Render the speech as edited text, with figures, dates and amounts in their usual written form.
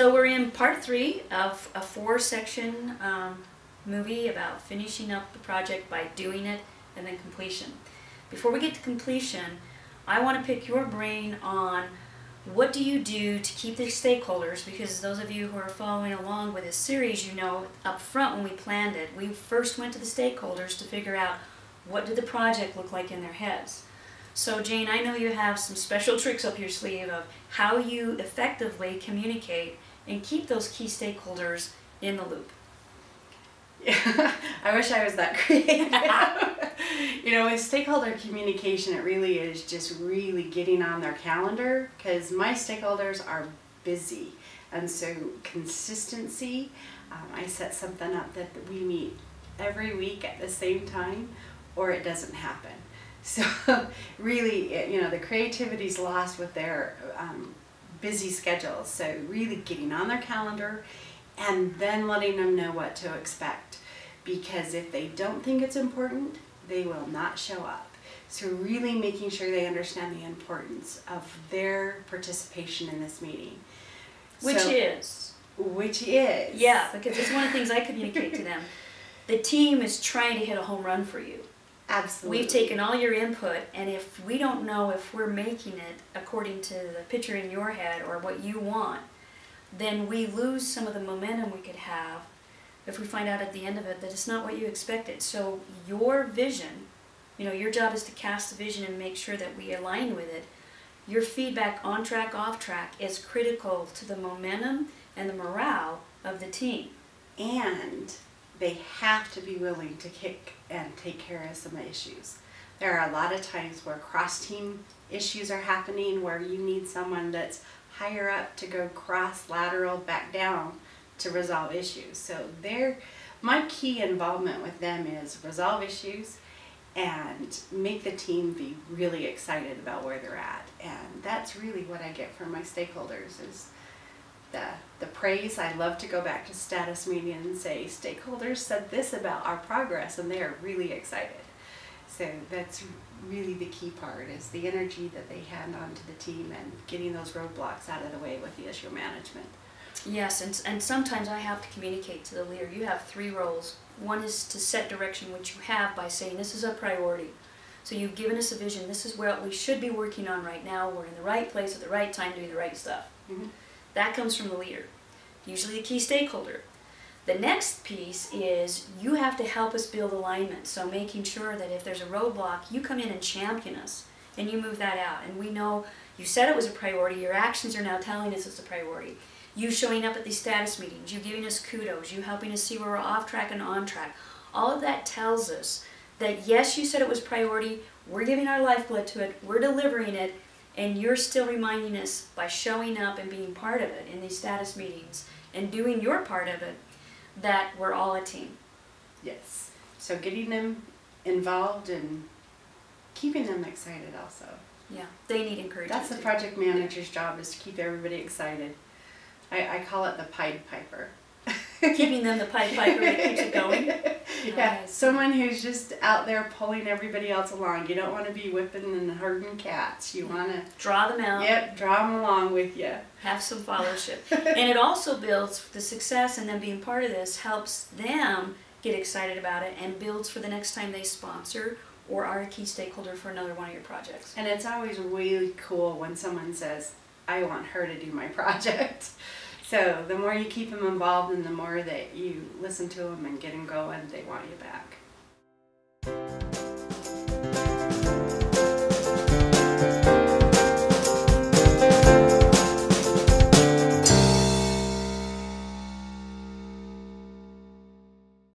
So we're in part 3 of a 4-section movie about finishing up the project by doing it and then completion. Before we get to completion, I want to pick your brain on what do you do to keep the stakeholders, because those of you who are following along with this series, you know up front when we planned it, we first went to the stakeholders to figure out what did the project look like in their heads. So Jane, I know you have some special tricks up your sleeve of how you effectively communicate and keep those key stakeholders in the loop. Yeah, I wish I was that creative. You know, with stakeholder communication, it really is just really getting on their calendar, because my stakeholders are busy. And so consistency, I set something up that we meet every week at the same time, or it doesn't happen. So really, you know, the creativity's lost with their busy schedules. So really getting on their calendar and then letting them know what to expect. Because if they don't think it's important, they will not show up. So really making sure they understand the importance of their participation in this meeting. Which is? Yeah, because it's one of the things I communicate to them. The team is trying to hit a home run for you. Absolutely. We've taken all your input, and if we don't know if we're making it according to the picture in your head or what you want, then we lose some of the momentum we could have if we find out at the end of it that it's not what you expected. So your vision, you know, your job is to cast the vision and make sure that we align with it. Your feedback on track, off track is critical to the momentum and the morale of the team. And they have to be willing to kick and take care of some issues. There are a lot of times where cross-team issues are happening where you need someone that's higher up to go cross-lateral back down to resolve issues. So my key involvement with them is resolve issues and make the team be really excited about where they're at. And that's really what I get from my stakeholders is the praise. I love to go back to status meeting and say, stakeholders said this about our progress, and they are really excited. So that's really the key part, is the energy that they hand on to the team and getting those roadblocks out of the way with the issue management. Yes, and sometimes I have to communicate to the leader. You have 3 roles. One is to set direction, which you have by saying this is a priority. So you've given us a vision. This is what we should be working on right now. We're in the right place at the right time doing the right stuff. Mm-hmm. That comes from the leader, usually a key stakeholder. The next piece is you have to help us build alignment. So making sure that if there's a roadblock, you come in and champion us and you move that out. And we know you said it was a priority. Your actions are now telling us it's a priority. You showing up at these status meetings, you giving us kudos, you helping us see where we're off track and on track. All of that tells us that yes, you said it was priority, we're giving our lifeblood to it, we're delivering it, and you're still reminding us by showing up and being part of it in these status meetings and doing your part of it that we're all a team. Yes. So getting them involved and keeping them excited also. Yeah, they need encouragement. That's the project manager's job, is to keep everybody excited. I call it the Pied Piper. Keeping them the Pied Piper that keeps it going? Yeah, someone who's just out there pulling everybody else along. You don't want to be whipping and herding cats. You want to draw them out. Yep, draw them along with you. Have some fellowship. And it also builds the success, and them being part of this helps them get excited about it and builds for the next time they sponsor or are a key stakeholder for another one of your projects. And it's always really cool when someone says, I want her to do my project. So the more you keep them involved and the more that you listen to them and get them going, they want you back.